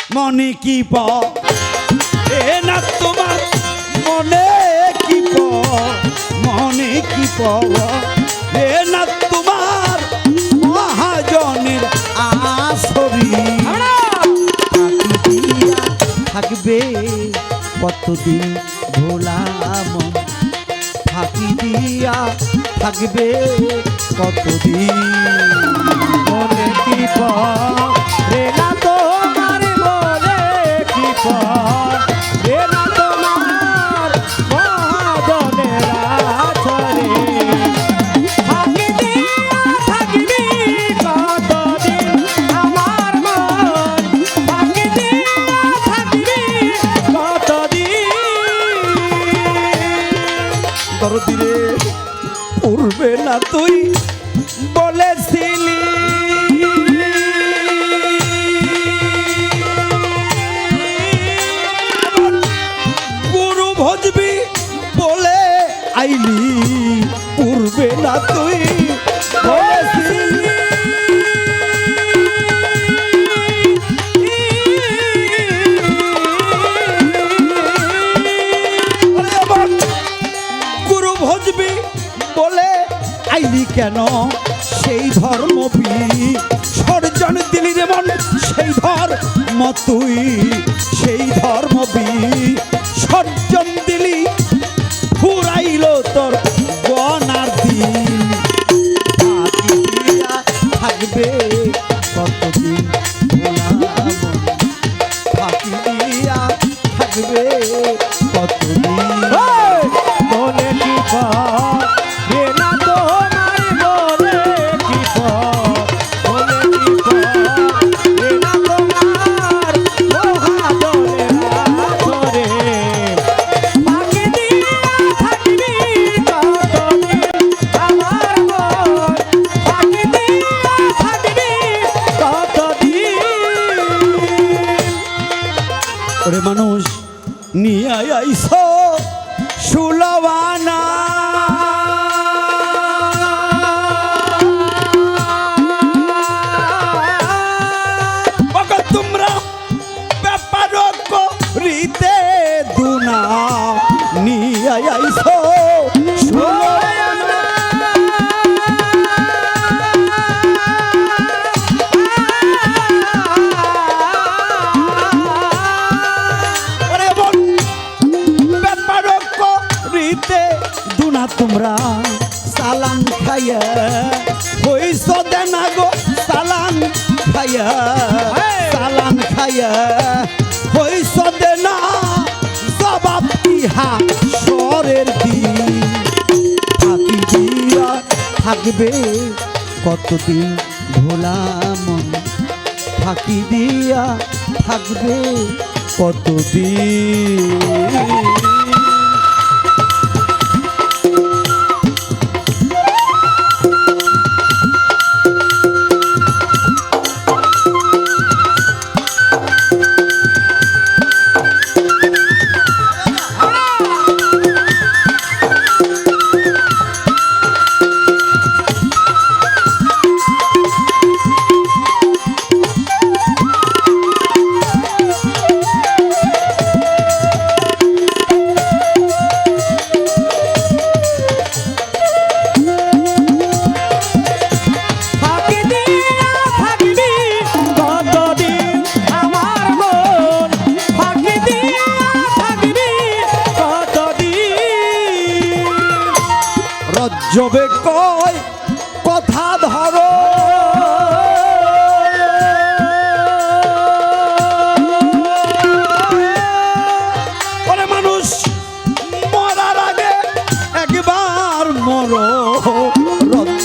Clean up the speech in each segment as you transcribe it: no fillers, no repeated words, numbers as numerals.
মনে কি পড়ে না তোমার মনে কি মনে কি পড়ে না তোমার মহাজনের আসরি থাকবে কতদিন ভোলা মন ফাঁকি দিয়া থাকবে কতদিন মনে কি পড়ে না তোমার মনে কি পড়ে না তোমার মহাজনের আসরে ফাঁকি দিয়া থাকবি কতদিন আমার মন ফাঁকি দিয়া থাকবি কতদিন দরদিরে পূর্বে না তুই বলেছিলি গুরু ভজবি বলে আইলি পূর্বে না তুই বলেছিলি গুরু ভজবি বলে আইলি কেন সেই ধর্ম সর্জন দিলি রে মন সেই ধর্ম তুই সেই ধর্ম সর্জন দিলি ফুরাইল তোর গনার দিন ফাঁকি দিয়া থাকবে কতদিন ভোলা মন ফাঁকি দিয়া থাকবে কতদিন মনে কি পড়ে না তোমার মনে কি মনে কি পড়ে না তোমার মহাজনের আসরে ফাঁকি দিয়া থাকবি কতদিন আমার মন ফাঁকি দিয়া থাকবি কতদিন ওরে মানুষ নিয়ে আইস সুলবানা তোমরা ব্যাপার করিতে দুনা নিয়ে আইস সুলবানা দুনা তোমরা সালাম খাইয়া হইস দেনা গো সালাম খাইয়া সালাম খাইয়া হইস দেনা জবাব ইহা সরের দিন ফাঁকি দিয়া থাকবে কতদিন ভোলা মন ফাঁকি দিয়া থাকবে কতদিন যবে কয় কথা ধরো ওরে মানুষ মরার আগে একবার মরো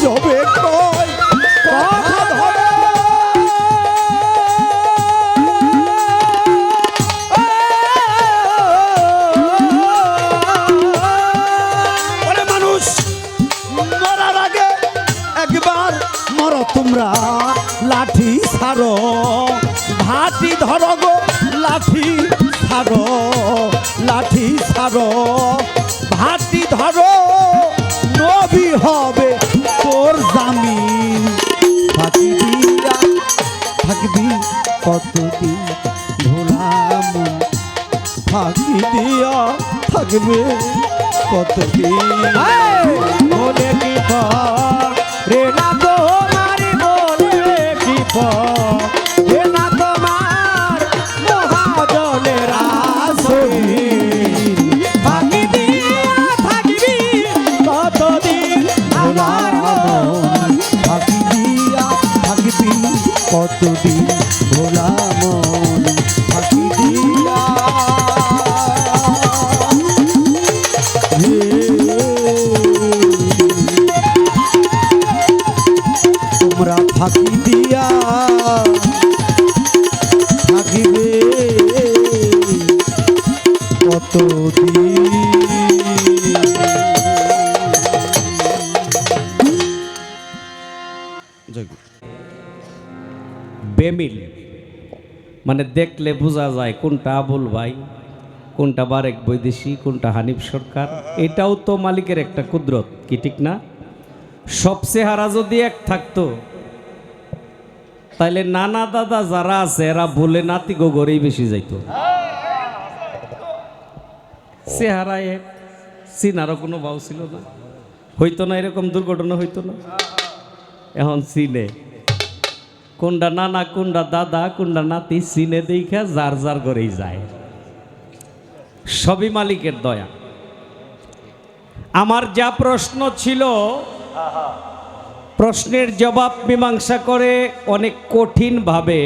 যবে কয় কথা ধরো তোমরা লাঠি ছাড়ো ভাটি ধরো গো লাঠি ছাড়ো লাঠি ছাড়ো ভাটি ধরো নবী হবে তোর জামিন ফাঁকি দিয়া থাকবি কতদিন ফাঁকি দিয়া থাকবে কতদিন। বলে কি রে না তোমার বলে কি রে না তোমার মহাজনের আসরি ফাঁকি দিয়া থাকবি কতদিন আমার মন ফাঁকি দিয়া থাকবি কতদিন ভোলা মন ফাঁকি দিয়া তোমরা ফাঁকি দিয়া থাকিবে কতদিন। বেমিল মানে দেখলে বোঝা যায় কোনটা আবুল ভাই, কোনটা বারেক বৈদেশি, কোনটা হানিফ সরকার। এটাও তো মালিকের একটা কুদরত, কি ঠিক না? সব চেহারা যদি এক থাকতো তাইলে নানা দাদা যারা আছে এরা বলে নাতি গোগরেই বেশি যাইতো। চেহারা এক, চিনারও কোনো ভাও ছিল না, হইতো না, এরকম দুর্ঘটনা হইতো না। এখন চিনে কোনটা নানা, কোনটা দাদা, কোনটা নাতি, চিনে দেখা যার যার করেই যায়। সবই মালিকের দয়া। আমার যা প্রশ্ন ছিল, প্রশ্নের জবাব মীমাংসা করে অনেক কঠিনভাবে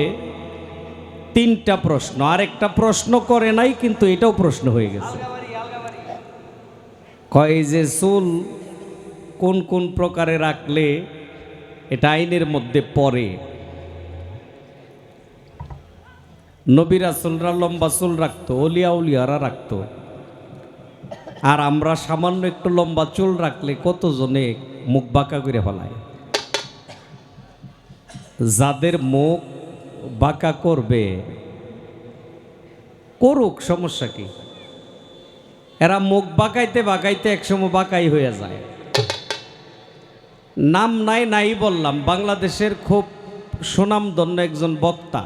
3টা প্রশ্ন, আর একটা প্রশ্ন করে নাই, কিন্তু এটাও প্রশ্ন হয়ে গেছে। কয় যে চুল কোন কোন প্রকারে রাখলে এটা আইনের মধ্যে পড়ে। নবী রাসূলরা লম্বা চুল রাখতো, অলিয়া উলিয়ারা রাখতো, আর আমরা সামান্য একটু লম্বা চুল রাখলে কতজনে মুখ বাঁকা করে ফেলায়। যাদের মুখ বাঁকা করবে করুক, সমস্যা কি? এরা মুখ বাঁকাইতে বাঁকাইতে একসময় বাঁকাই হয়ে যায়। নাম নাই বললাম, বাংলাদেশের খুব সুনামধন্য একজন বক্তা,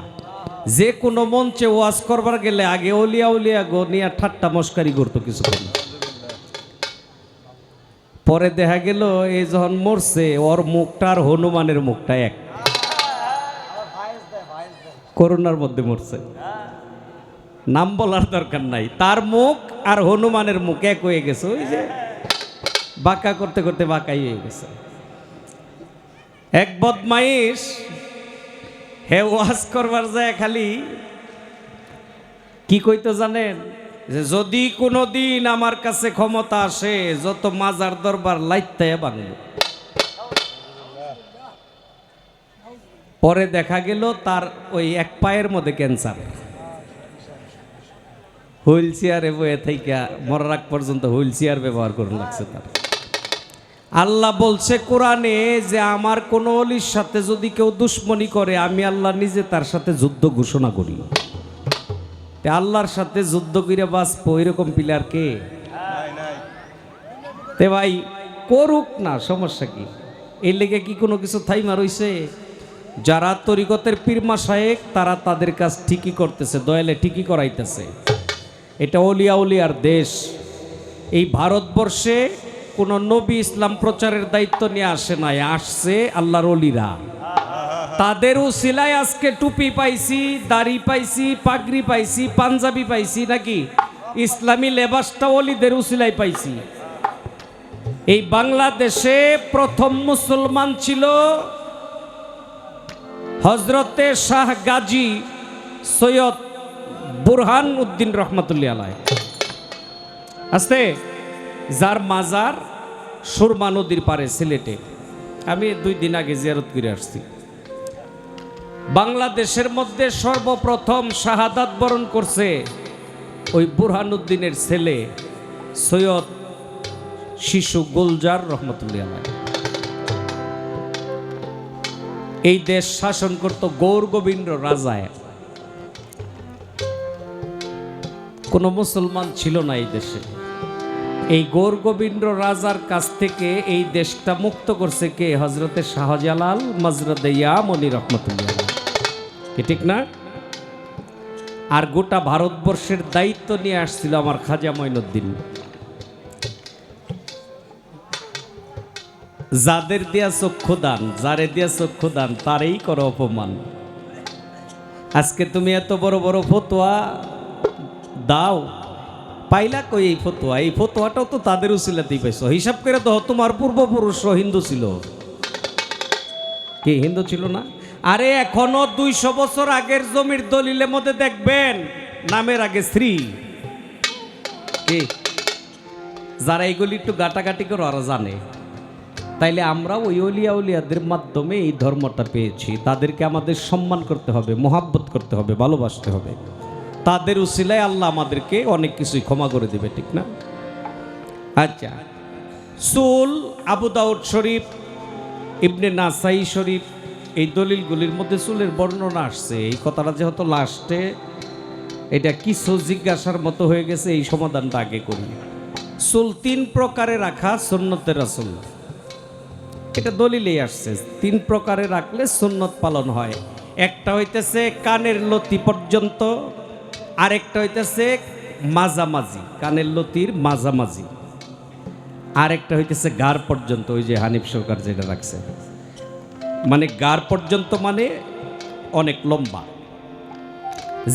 যে কোনো মঞ্চে ওয়াজ করবার গেলে আগে অলিয়া উলিয়া গো নিয়ে ঠাট্টা মস্কারি করতো কিছুক্ষণ। পরে দেখা গেল এই যখন মরছে, ওর মুখটা আর হনুমানের মুখটা এক, করোনার মধ্যে মরছে। নাম বলার দরকার নাই, তার মুখ আর হনুমানের মুখ এক হয়ে গেছে। ওই যে বাঁকা করতে করতে বাঁকাই হয়ে গেছে। এক বদমাইশ হে ওয়াজ করবার যায় খালি কি কইতো জানেন? যে যদি কোনো দিন আমার কাছে ক্ষমতা আসে, যত মাজার দরবার লাইতে ভাঙব। পরে দেখা গেল তার ওই এক পায়ের মধ্যে ক্যান্সার, হুইল চেয়ারে বয়ে থেকে মরার আগ পর্যন্ত হুইল চেয়ার ব্যবহার করতে লাগছে তার। আল্লাহ বলছে কোরআনে যে আমার কোন অলির সাথে যদি কেউ দুশ্মনী করে, আমি আল্লাহ নিজে তার সাথে যুদ্ধ ঘোষণা করি। আল্লাহর সাথে যুদ্ধ করে বাঁচবো এরকম প্লেয়ার কে? তে ভাই করুক না, সমস্যা কি? এই লেগে কি কোনো কিছু থাইমা রইছে? যারা তরিকতের পীর মাশায়েখ তারা তাদের কাজ ঠিকই করতেছে, দয়ালে ঠিকই করাইতেছে। এটা অলিয়া উলিয়ার দেশ। এই ভারতবর্ষে কোনো নবী ইসলাম প্রচারের দায়িত্ব নিয়ে আসে নাই, আসছে আল্লাহর অলিরা। তাদের উসিলায় আজকে টুপি পাইছি, দাড়ি পাইছি, পাগড়ি পাইছি, পাঞ্জাবি পাইছি, নাকি ইসলামী লেবাসটা অলিদের উসিলায় পাইছি। এই বাংলাদেশে প্রথম মুসলমান ছিল হজরতে শাহ গাজী সৈয়দ বুরহান উদ্দিন রহমতুল্লাহ আলাইহি, আস্তে যার মাজার সুরমা নদীর পারে সিলেটে। আমি 2 দিন আগে জিয়ারত করে আসছি। বাংলাদেশের মধ্যে সর্বপ্রথম শাহাদাত বরণ করছে ওই বুরহানুদ্দিনের ছেলে সৈয়দ শিশু গুলজার রহমতুল্লাহ আলাইহি। এই দেশ শাসন করত গৌর গোবিন্দ রাজায়। কোনো মুসলমান ছিল না এই দেশে। এই গৌর গোবিন্দ রাজার কাছ থেকে এই দেশটা মুক্ত করছে কে? হজরতে শাহজালাল মাজরাদে ইয়ামনি রহমতুল্লাহ, কি ঠিক না? আর গোটা ভারতবর্ষের দায়িত্ব নিয়ে আসছিল আমার খাজা মঈনুদ্দিন। যাদের দিয়া চক্ষু দান, যারে দিয়া চক্ষু দান তারই করো অপমান। আজকে তুমি এত বড় বড় ফতোয়া দাও, পাইলা কই এই ফতোয়া? এই ফতোয়াটাও তো তাদের উসিলাতেই পাইছো। হিসাব করে তো তোমার পূর্বপুরুষ হিন্দু ছিল। কি হিন্দু ছিল না? আরে এখনো 200 বছর আগের জমির দলিলের মধ্যে দেখবেন নামের আগে শ্রী। কি যারা এইগুলি একটু গাটাগাটি করে ওরা জানে। তাইলে আমরা ওই অলিয়া উলিয়াদের মাধ্যমে এই ধর্মটা পেয়েছি। তাদেরকে আমাদের সম্মান করতে হবে, মোহাব্বত করতে হবে, ভালোবাসতে হবে। তাদের উসিলায় আল্লাহ আমাদেরকে অনেক কিছুই ক্ষমা করে দিবে, ঠিক না? আচ্ছা, চুল আবু দাউদ শরীফ, ইবনে নাসাই শরীফ, এই দলিলগুলির মধ্যে চুলের বর্ণনা আসছে। এই কথাটা যেহেতু লাস্টে এটা কিছু জিজ্ঞাসার মতো হয়ে গেছে, এই সমাধানটা আগে করি। চুল 3 প্রকারে রাখা সুন্নতে রাসূল, এটা দলিলেই আসছে। 3 প্রকারে রাখলে সুন্নত পালন হয়। একটা হইতেছে কানের লতি পর্যন্ত, আরেকটা হইতেছে মাঝামাঝি, কানের লতির মাঝামাঝি, আরেকটা হইতেছে গার পর্যন্ত। ওই যে হানিফ সরকার যেটা রাখছে, মানে গার পর্যন্ত মানে অনেক লম্বা।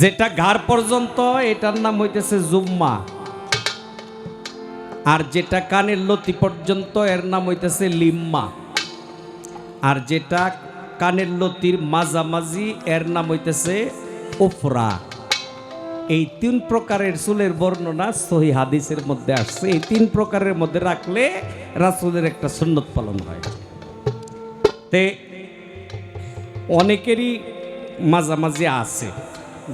যেটা গার পর্যন্ত এটার নাম হইতেছে জুম্মা, আর যেটা কানের লতি পর্যন্ত এর নাম হইতেছে লিম্মা, আর যেটা কানের লতির মাঝামাঝি এর নাম হইতেছে উফরা। এই 3 প্রকারের চুলের বর্ণনা সহিহ হাদিসের মধ্যে আসছে। এই 3 প্রকারের মধ্যে রাখলে রাসূলের একটা সুন্নত পালন হয়। তে অনেকেরই মাঝামাঝি আছে,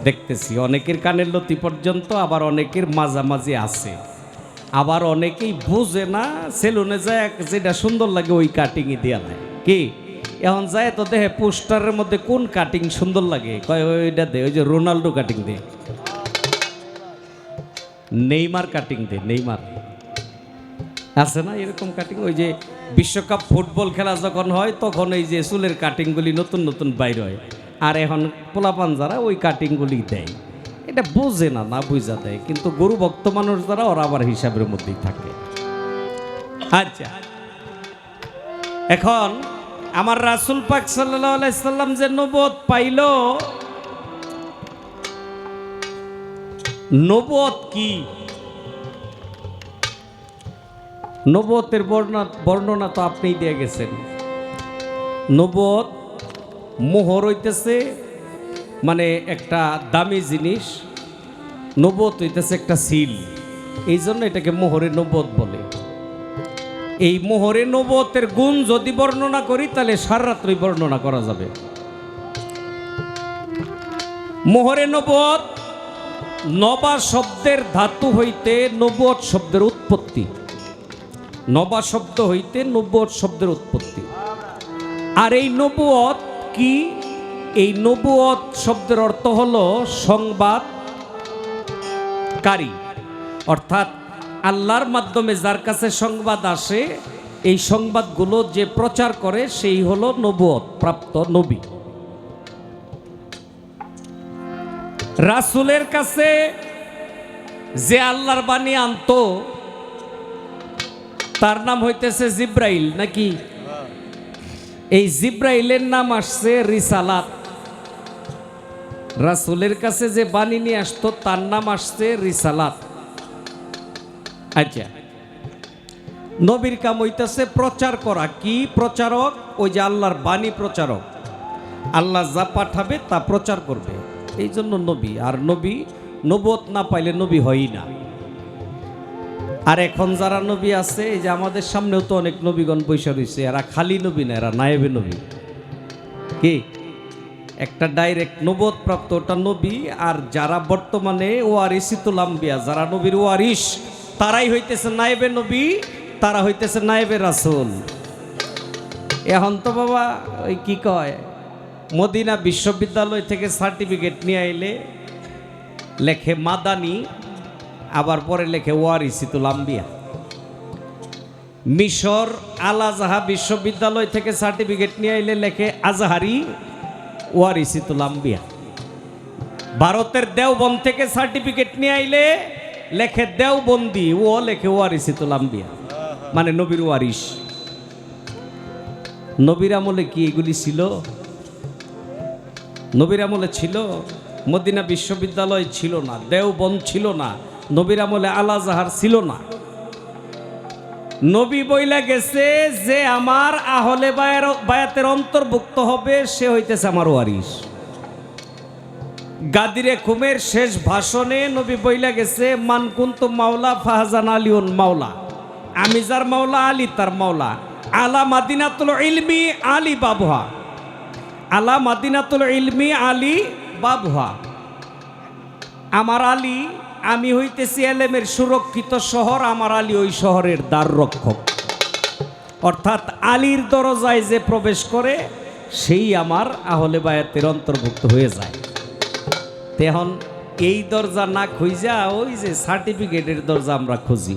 দেখতেছি অনেকের কানের লতি পর্যন্ত, আবার অনেকের মাঝামাঝি আছে। আবার অনেকেই বোঝে না, সেলুনে যায় যেটা সুন্দর লাগে ওই কাটিংই দেওয়া দেয়। কি এখন যায় তো দেখে পোস্টারের মধ্যে কোন কাটিং সুন্দর লাগে, কয় ওইটা দে, ওই যে রোনাল্ডো কাটিং দে, নেইমার কাটিং দে, নেইমার আছে না এরকম কাটিং? ওই যে বিশ্বকাপ ফুটবল খেলা যখন হয় তখন এই যে চুলের কাটিংগুলি নতুন নতুন বাইর হয়, আর এখন পোলাপান যারা ওই কাটিংগুলি দেয়। এটা বোঝে না, না বুঝা দেয়, কিন্তু গরু ভক্ত মানুষ যারা ওরা আবার হিসাবের মধ্যেই থাকে। আচ্ছা, এখন আমার রাসূল পাক সাল্লাল্লাহু আলাইহি সাল্লাম যে নবুয়ত পাইল, নবুয়ত কি? নবুয়তের বর্ণনা তো আপনিই দিয়ে গেছেন। নবুয়ত মোহর হইতেছে মানে একটা দামি জিনিস, নবুয়ত হইতেছে একটা সিল, এই জন্য এটাকে মোহরে নবুয়ত বলে। এই মোহরে নবুয়তের গুণ যদি বর্ণনা করি তাহলে সারারাত্রি বর্ণনা করা যাবে। মোহরে নবুয়ত, নবা শব্দের ধাতু হইতে নবুয়ত শব্দের উৎপত্তি, নবা শব্দ হইতে নবুয়ত শব্দের উৎপত্তি। আর এই নবুয়ত কি? এই নবুয়ত শব্দের অর্থ হলো সংবাদকারী, অর্থাৎ আল্লাহর মাধ্যমে যার কাছে সংবাদ আসে, এই সংবাদগুলো যে প্রচার করে সেই হলো নবুয়ত প্রাপ্ত নবী। রাসূলের কাছে যে আল্লাহর বাণী আনতো তার নাম হইতেছে জিব্রাইল, নাকি? এই জিব্রাইলের নাম আসছে রিসালাত। রাসূলের কাছে যে বাণী নিয়ে আসতো তার নাম আসছে রিসালাত। আচ্ছা, নবীর কাম হইতেছে প্রচার করা। কি প্রচারক? ওই যে আল্লাহর বাণী প্রচারক, আল্লাহ যা পাঠাবে তা প্রচার করবে, এই জন্য নবী। আর নবী নবুয়ত না পাইলে নবী হয়ই না। আর এখন যারা নবী আছে, এই যে আমাদের সামনেও তো অনেক নবীগণ বৈশা রয়েছে, এরা খালি নবী না, এরা নায়েবে নবী। কি একটা ডাইরেক্ট নবুয়ত প্রাপ্ত ওটা নবী, আর যারা বর্তমানে ওয়ারিসুল আম্বিয়া, যারা নবীর ওয়ারিস, তারাই হইতেছে নায়েবে নবী, তারা হইতেছে নায়েবে রাসূল। এখন তো বাবা ওই কি কয়, মদিনা বিশ্ববিদ্যালয় থেকে সার্টিফিকেট নিয়ে আইলে লেখে মাদানি, আবার পরে লেখে ওয়ারিসুল আম্বিয়া। মিশর আল আজহা বিশ্ববিদ্যালয় থেকে সার্টিফিকেট নিয়ে আইলে লেখে আজহারি ওয়ারিসুল আম্বিয়া। ভারতের দেওবন্দ থেকে সার্টিফিকেট নিয়ে আইলে লেখে দেওবন্দি, ও লেখে ওয়ারিসিতুল আম্বিয়া, মানে নবীর ওয়ারিস। নবীর আমলে কি এগুলি ছিল? নবীর আমলে ছিল? মদিনা বিশ্ববিদ্যালয় ছিল না, দেওবন্দ ছিল না, নবীর আমলে আল আজহার ছিল না। নবী বইলা গেছে যে আমার আহলে বায়াতের অন্তর্ভুক্ত হবে সে হইতেছে আমার ওয়ারিস। গাদিরে খুমের শেষ ভাষণে নবী বইলা গেছে মান কুনতু মাওলা ফাহাজান আলিউন মাওলা, আমি যার মাওলা আলী তার মাওলা। আলা মাদিনাতুল ইলমি আলী বাবুহা, আলা মাদিনাতুল ইলমি আলী বাবুহা, আমার আলী, আমি হইতেছি এলেমের সুরক্ষিত শহর, আমার আলী ওই শহরের দ্বার রক্ষক। অর্থাৎ আলীর দরজায় যে প্রবেশ করে সেই আমার আহলে বায়াতের অন্তর্ভুক্ত হয়ে যায়। তেহন এই দরজা না খুঁজা ওই যে সার্টিফিকেটের দরজা আমরা খুঁজি,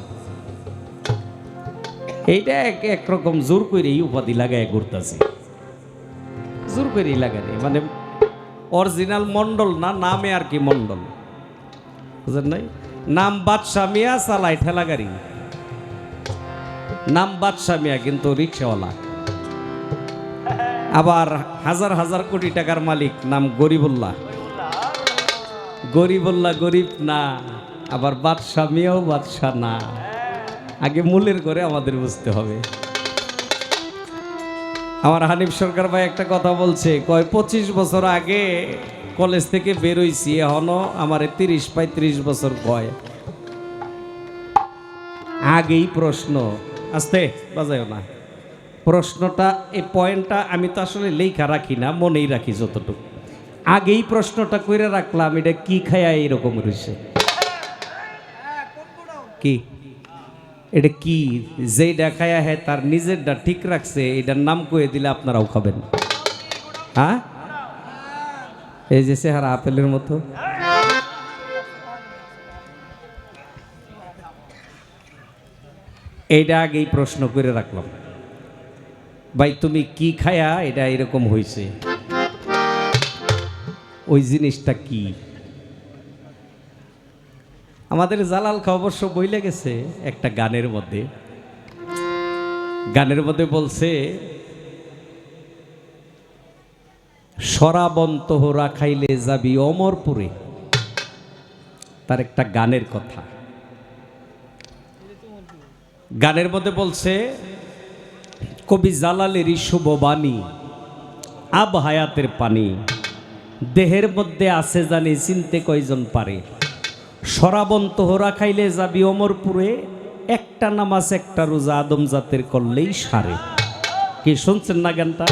এইটা একরকম জোর করে এই উপাধি লাগায় ঘুরতেছি, জোর করে লাগানি, মানে অরিজিনাল মন্ডল না, নামে আর কি মন্ডল, বুঝলেন নাই? নাম বাদশাহ মিয়া, চালায় ঠেলা গাড়ি, নাম বাদশাহ মিয়া কিন্তু রিক্সাওয়ালা। আবার হাজার হাজার কোটি টাকার মালিক, নাম গরিবুল্লাহ। গরিবুল্লাহ গরিব না, আবার বাদশাহ মিয়াও বাদশাহ না। আগে মূলের করে আমাদের বুঝতে হবে। আমার হানিফ সরকার ভাই একটা কথা বলছে, কয় 25 বছর আগে কলেজ থেকে বেরোইছি, এখনো আমার 30-35 বছর কয়। আগেই প্রশ্ন, আস্তে বাজায়ও না, প্রশ্নটা এই পয়েন্টটা আমি তো আসলে লেখা রাখি না, মনেই রাখি যতটুকু। আগেই প্রশ্নটা কইরা রাখলাম, এটা কি খায়া এরকম রয়েছে, কি এটা কি যে দেখায়া হ্যাঁ তার নিজেরটা ঠিক রাখছে, এটার নাম কয়ে দিলে আপনারাও খাবেন। হ্যাঁ, এই যে চেহারা আপেলের মতো, এইটা আগেই প্রশ্ন করে রাখলাম, ভাই তুমি কি খায়া এটা এরকম হয়েছে, ওই জিনিসটা কি? আমাদের জালাল খা অবশ্য বইলে গেছে একটা গানের মধ্যে, গানের মধ্যে বলছে শরাবন্ত হোরা খাইলে যাবি অমরপুরে, তার একটা গানের কথা। গানের মধ্যে বলছে কবি জালালেরই শুভ বাণী, আব হায়াতের পানি, দেহের মধ্যে আছে জানি চিনতে কয়জন পারে। শরাবন্ত হোরা খাইলে যাবি অমরপুরে, একটা নামাজ একটা রোজা আদম জাতের করলেই সারে। কি শুনছেন না গানটা?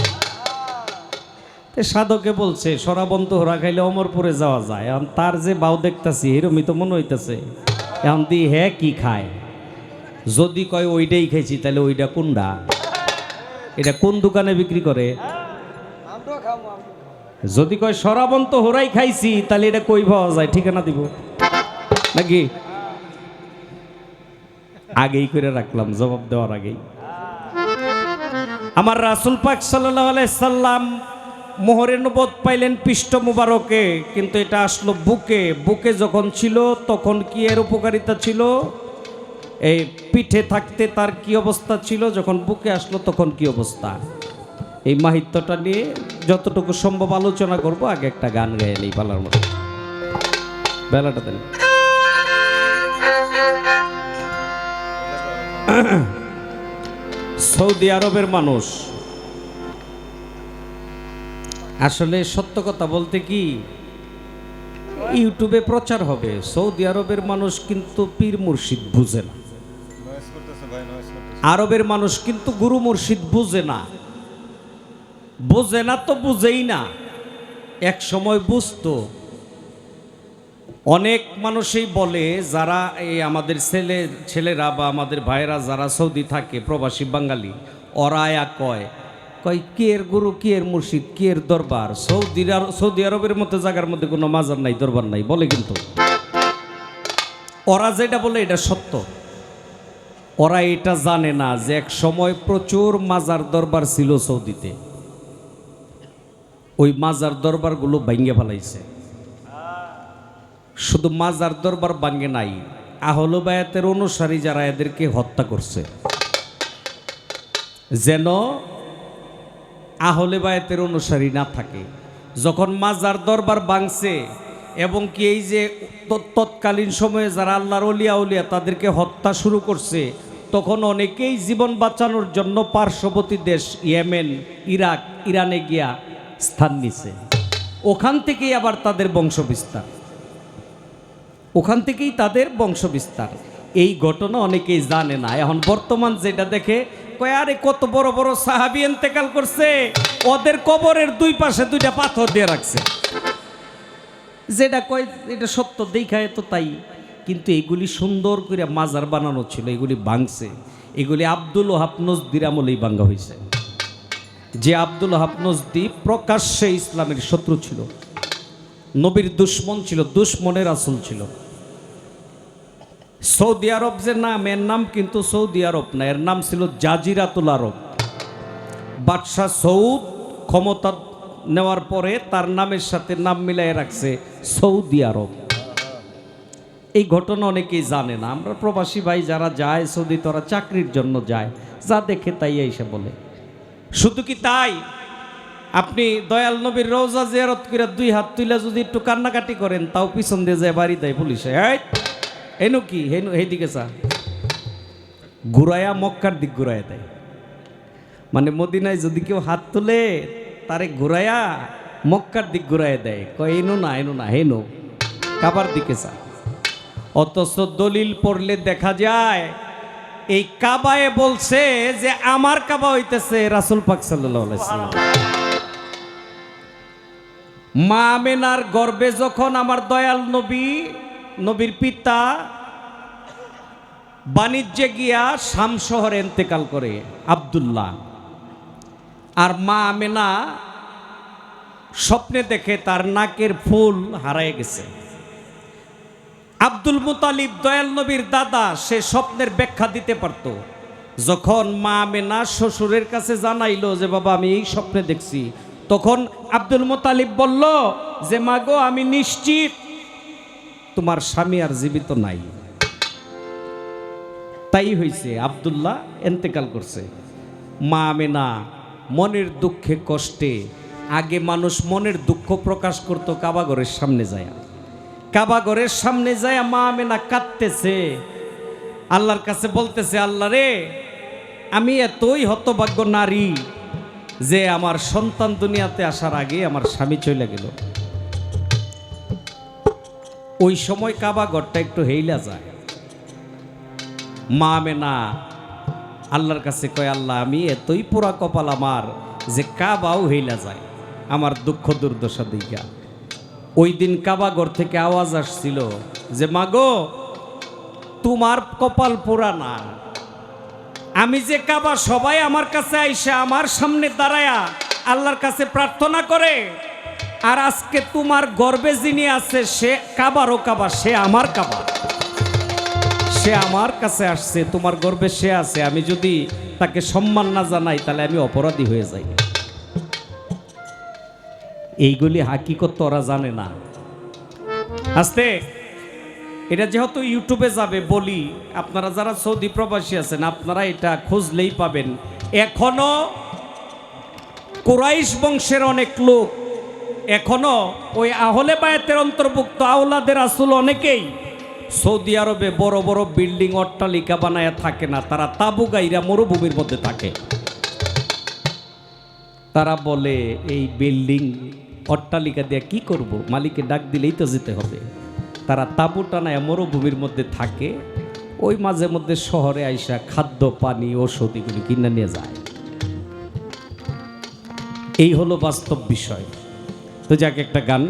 সাধকে বলছে শরাবন্ত হোরা খাইলে অমরপুরে যাওয়া যায়। এখন তার যে বাউ দেখতেছি এরমই তো মনে হইতেছে। এখন দি হ্যাঁ কি খায়, যদি কয় ওইটাই খাইছি তাহলে ওইটা কোনটা, এটা কোন দোকানে বিক্রি করে? যদি কয় শরাবন্ত হোরাই খাইছি তাহলে এটা কই পাওয়া যায়, ঠিকানা দিব নাকি? আগেই করে রাখলাম জবাব দেওয়ার আগেই। আমার রাসূল পাক সাল্লাল্লাহু আলাইহি সাল্লাম মোহরে নবুয়ত পাইলেন পৃষ্ঠ মুবারকে, কিন্তু এটা আসলো বুকে। বুকে যখন ছিল তখন কি এর উপকারিতা ছিল, এই পিঠে থাকতে তার কি অবস্থা ছিল, যখন বুকে আসলো তখন কি অবস্থা, এই মাহিত্যটা নিয়ে যতটুকু সম্ভব আলোচনা করব। আগে একটা গান গায়ে নেই পালার মতো, বেলাটা দেন। সৌদি আরবের মানুষ, আসলে সত্য কথা বলতে কি ইউটিউবে প্রচার হবে, সৌদি আরবের মানুষ কিন্তু পীর মুর্শিদ বুঝে না, আরবের মানুষ কিন্তু গুরু মুর্শিদ বুঝে না। বুঝে না তো বুঝেই না, এক সময় বুঝতো। অনেক মানুষই বলে, যারা এই আমাদের ছেলেরা বা আমাদের ভাইয়েরা যারা সৌদি থাকে, প্রবাসী বাঙালি, ওরা আয়া কয় কি এর গুরু, কি এর মুর্শিদ, কি এর দরবার। সৌদি আরবের মতো জায়গার মধ্যে কোনো মাজার নাই, দরবার নাই বলে, কিন্তু ওরা যেটা বলে এটা সত্য। ওরা এটা জানে না যে এক সময় প্রচুর মাজার দরবার ছিল সৌদিতে, ওই মাজার দরবারগুলো ভেঙে ফেলাইছে। শুধু মাজার দরবার ভাঙ্গে নাই, আহলে বায়াতের অনুসারী যারা এদেরকে হত্যা করছে, যেন আহলে বায়াতের অনুসারী না থাকে। যখন মাজার দরবার ভাঙছে এবং কি এই যে তৎকালীন সময়ে যারা আল্লাহর ওলিয়া উলিয়া তাদেরকে হত্যা শুরু করছে, তখন অনেকেই জীবন বাঁচানোর জন্য পার্শ্ববর্তী দেশ ইয়েমেন, ইরাক, ইরানে গিয়া স্থান নিছে। ওখান থেকেই আবার তাদের বংশবিস্তার, ওখান থেকেই তাদের বংশবিস্তার। এই ঘটনা অনেকেই জানে না। এখন বর্তমান যেটা দেখে কয় আরে কত বড় বড় সাহাবী ইন্তেকাল করছে, ওদের কবরের দুই পাশে দুইটা পাথর দিয়ে রাখছে। যেটা কয় এটা সত্য দেখায় তো তাই, কিন্তু এগুলি সুন্দর করে মাজার বানানো ছিল, এগুলি ভাঙছে। এগুলি আব্দুল ওহাব নজদির আমলেই ভাঙ্গা হয়েছে। যে আব্দুল ওহাব নজদি প্রকাশ্যে ইসলামের শত্রু ছিল, নবীর দুশ্মন ছিল, দুশ্মনের রাসূল ছিল। সৌদি আরব যে নাম, এর নাম কিন্তু সৌদি আরব না, এর নাম ছিল জাজিরাতুল আরব। বাদশাহ সৌদ ক্ষমতা নেওয়ার পরে তার নামের সাথে নাম মিলাই রাখছে সৌদি আরব। এই ঘটনা অনেকেই জানে না। আমরা প্রবাসী ভাই যারা যায় সৌদি, তারা চাকরির জন্য যায়, যা দেখে তাই এসে বলে। শুধু কি তাই, আপনি দয়াল নবীর রওজা জিয়ারত করে দুই হাত তুলে যদি একটু কান্নাকাটি করেন, তাও পিছন দিয়ে যায় বাড়ি দেয় পুলিশে। হেনু কি হেনু এইদিকে চা, ঘুরাইয়া মক্কার দিক ঘুরাইয়া দেয়। মানে মদিনায় যদি কেউ হাত তুলে তারে ঘুরাইয়া মক্কার দিক ঘুরাইয়া দেয়, কয় এনো না এনো না, হেনু কাবার দিকে চা। অথচ দলিল পড়লে দেখা যায় এই কাবায় বলছে যে আমার কাবা হইতেছে রাসূল পাক সাল্লাল্লাহু আলাইহি ওয়াসাল্লাম। মা আমেনার গর্ভে যখন আমার দয়াল নবী, নবীর পিতা বাণিজ্যে গিয়া শাম শহরে ইন্তেকাল করে আব্দুল্লাহ, আর মা আমেনা স্বপ্নে দেখে তার নাকের ফুল হারায় গেছে। আব্দুল মুতালিব দয়াল নবীর দাদা, সে স্বপ্নের ব্যাখ্যা দিতে পারত। যখন মা আমেনা শ্বশুরের কাছে জানাইলো যে বাবা আমি এই স্বপ্নে দেখছি, তখন আব্দুল মুতালিব বলল যে মা গো, আমি নিশ্চিত তোমার স্বামী আর জীবিত নাই। তাই হয়েছে, আব্দুল্লাহ ইন্তেকাল করছে। মা আমেনা মনের দুঃখে কষ্টে, আগে মানুষ মনের দুঃখ প্রকাশ করত কাবাঘরের সামনে যায়, কাবাঘরের সামনে যায় মা আমেনা কাঁদতেছে, আল্লাহর কাছে বলতেছে, আল্লাহ রে, আমি এতই হতভাগ্য নারী যে আমার সন্তান দুনিয়াতে আসার আগে আমার স্বামী চলে গেল। ওই সময় কাবাঘরটা একটু হেইলা যায়। মা আমেনা আল্লাহর কাছে কয়, আল্লাহ আমি এতই পোড়া কপাল আমার যে কাবাও হেইলা যায় আমার দুঃখ দুর্দশা দিকা। ওই দিন কাবাঘর থেকে আওয়াজ আসছিল যে মাগো, তোমার কপাল পোড়া না, আমি যে কাবা সবাই আমার কাছে আইসা আমার সামনে দাঁড়ায়া আল্লাহর কাছে প্রার্থনা করে, আর আজকে তোমার গর্বে যিনি আছে সে কাবারও কাবা, সে আমার কাবা, সে আমার কাছে আসছে, তোমার গর্বে সে আছে, আমি যদি তাকে সম্মান না জানাই তাহলে আমি অপরাধী হয়ে যাই। এইগুলি হাকিকত ওরা জানে না। আস্তে এটা যেহেতু ইউটিউবে যাবে বলি, আপনারা যারা সৌদি প্রবাসী আছেন আপনারা এটা খুঁজলেই পাবেন। এখনো কুরাইশ বংশের অনেক লোক, এখনো ওই আহলে বায়াতের অন্তর্ভুক্ত আওলাদে রাসূল অনেকেই সৌদি আরবে বড় বড় বিল্ডিং অট্টালিকা বানায়া থাকে না, তারা তাবু গাইরা মরুভূমির মধ্যে থাকে। তারা বলে এই বিল্ডিং অট্টালিকা দিয়ে কি করব, মালিককে ডাক দিলেই তো যেতে হবে। তারা তাবু টানায় মরুভূমির মধ্যে থাকে, ওই মাঝে মধ্যে শহরে আইসা খাদ্য পানি ওষুধ এগুলি কিনে নিয়ে যায়। এই হলো বাস্তব বিষয়। তো যাক, একটা গান